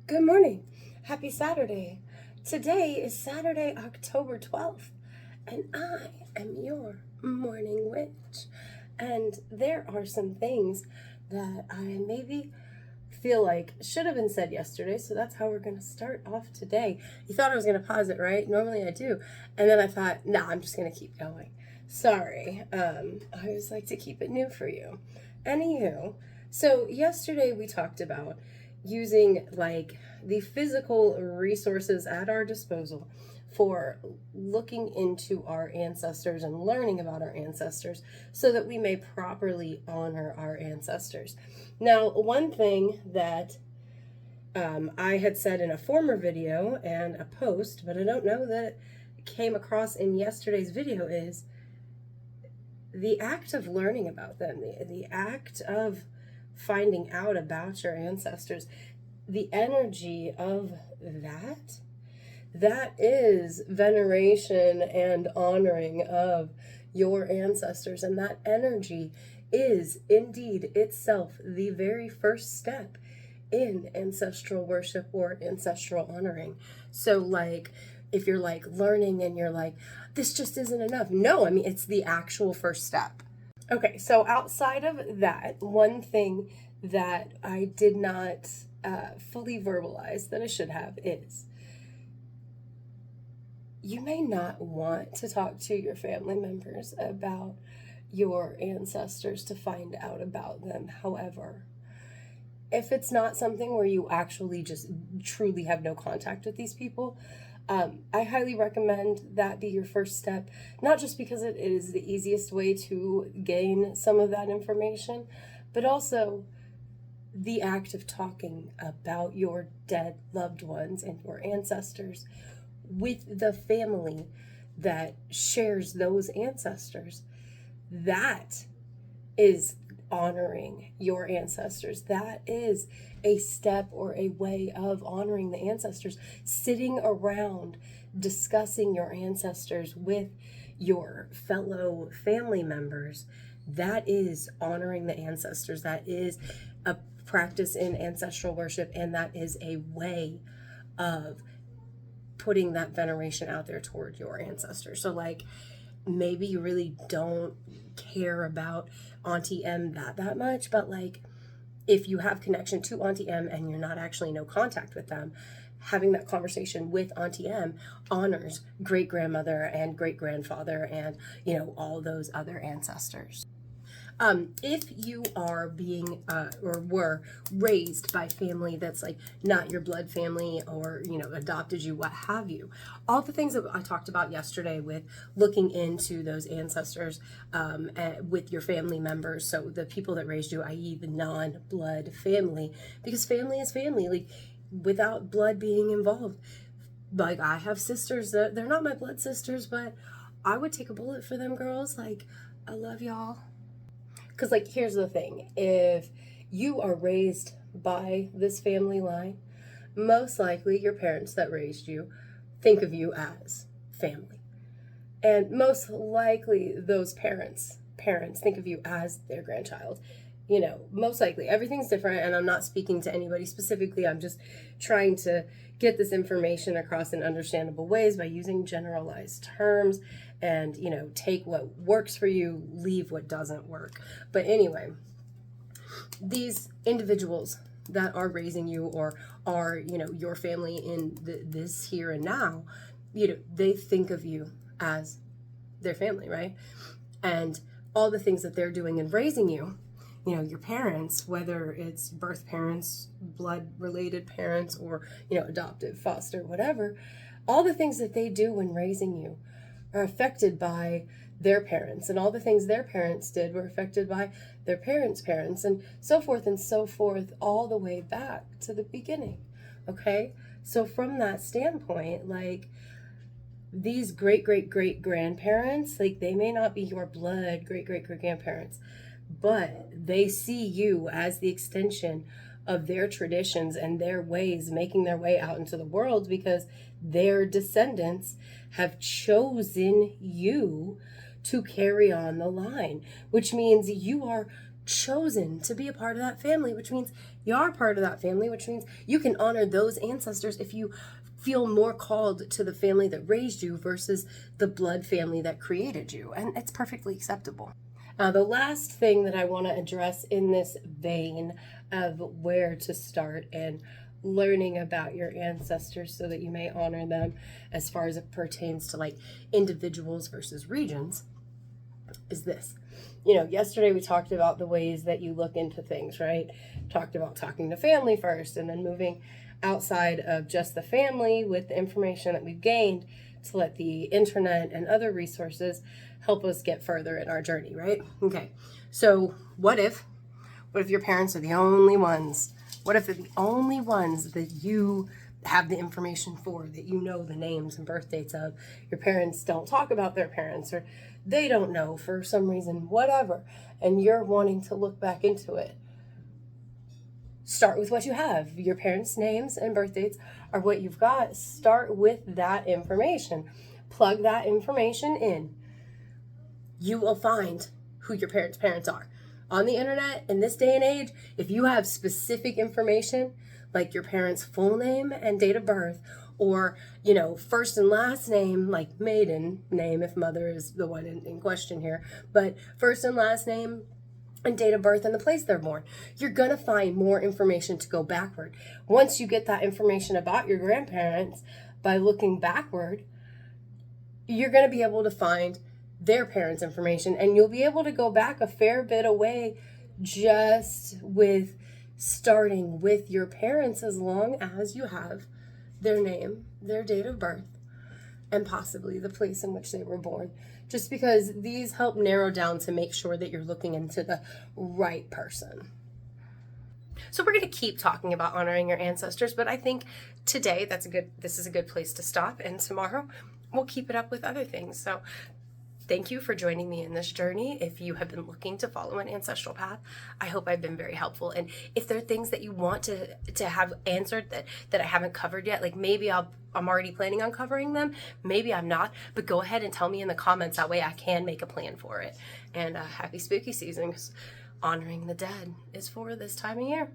Good morning. Happy Saturday. Today is Saturday, October 12th, and I am your morning witch. And there are some things that I maybe feel like should have been said yesterday, so that's how we're going to start off today. You thought I was going to pause it, right? Normally I do. And then I thought, nah, I'm just going to keep going. Sorry. I always like to keep it new for you. Anywho, so yesterday we talked about using like the physical resources at our disposal for looking into our ancestors and learning about our ancestors so that we may properly honor our ancestors. Now, one thing that I had said in a former video and a post, but I don't know that it came across in yesterday's video, is the act of learning about them, the act of finding out about your ancestors, the energy of that is veneration and honoring of your ancestors. And that energy is indeed itself the very first step in ancestral worship or ancestral honoring. So like, if you're like learning and you're like, this just isn't enough. No, I mean, it's the actual first step. Okay, so outside of that, one thing that I did not fully verbalize that I should have is you may not want to talk to your family members about your ancestors to find out about them. However, if it's not something where you actually just truly have no contact with these people, I highly recommend that be your first step, not just because it is the easiest way to gain some of that information, but also the act of talking about your dead loved ones and your ancestors with the family that shares those ancestors. That is honoring your ancestors. That is a step or a way of honoring the ancestors. Sitting around discussing your ancestors with your fellow family members, that is honoring the ancestors. That is a practice in ancestral worship, and that is a way of putting that veneration out there toward your ancestors. So like, maybe you really don't care about Auntie M that much, but like, if you have connection to Auntie M and you're not actually no contact with them, having that conversation with Auntie M honors great grandmother and great grandfather and, you know, all those other ancestors. If you are being or were raised by family that's like not your blood family, or you know, adopted you, what have you, all the things that I talked about yesterday with looking into those ancestors with your family members, so the people that raised you, i.e. the non-blood family, because family is family, like without blood being involved. Like, I have sisters that they're not my blood sisters, but I would take a bullet for them girls. Like, I love y'all. Because, like, here's the thing. If you are raised by this family line, most likely your parents that raised you think of you as family. And most likely those parents think of you as their grandchild. You know, most likely. Everything's different, and I'm not speaking to anybody specifically. I'm just trying to get this information across in understandable ways by using generalized terms, and, you know, take what works for you, leave what doesn't work. But anyway, these individuals that are raising you or are, you know, your family in this here and now, you know, they think of you as their family, right? And all the things that they're doing in raising you, you know, your parents, whether it's birth parents, blood related parents, or, you know, adoptive, foster, whatever, all the things that they do when raising you are affected by their parents, and all the things their parents did were affected by their parents' parents, and so forth, all the way back to the beginning. Okay? So from that standpoint, like, these great grandparents, like, they may not be your blood great grandparents, but they see you as the extension of their traditions and their ways making their way out into the world, because their descendants have chosen you to carry on the line, which means you are chosen to be a part of that family, which means you are part of that family, which means you can honor those ancestors if you feel more called to the family that raised you versus the blood family that created you. And it's perfectly acceptable. The last thing that I want to address in this vein of where to start and learning about your ancestors so that you may honor them as far as it pertains to like individuals versus regions is this. Yesterday we talked about the ways that you look into things, right? Talked about talking to family first and then moving outside of just the family with the information that we've gained to let the internet and other resources help us get further in our journey, right? Okay, so what if your parents are the only ones? What if they're the only ones that you have the information for, that you know the names and birth dates of? Your parents don't talk about their parents, or they don't know for some reason, whatever, and you're wanting to look back into it. Start with what you have. Your parents' names and birth dates are what you've got. Start with that information. Plug that information in. You will find who your parents are. On the internet, in this day and age, if you have specific information, like your parents' full name and date of birth, or, first and last name, like maiden name, if mother is the one in question here, but first and last name, and date of birth and the place they're born, you're going to find more information to go backward. Once you get that information about your grandparents by looking backward, you're going to be able to find their parents' information, and you'll be able to go back a fair bit away just with starting with your parents, as long as you have their name, their date of birth, and possibly the place in which they were born, just because these help narrow down to make sure that you're looking into the right person. So we're going to keep talking about honoring your ancestors, but I think today this is a good place to stop, and tomorrow we'll keep it up with other things. So thank you for joining me in this journey. If you have been looking to follow an ancestral path, I hope I've been very helpful. And if there are things that you want to have answered that I haven't covered yet, like maybe I'm already planning on covering them, maybe I'm not, but go ahead and tell me in the comments. That way I can make a plan for it. And happy spooky season, 'cause honoring the dead is for this time of year.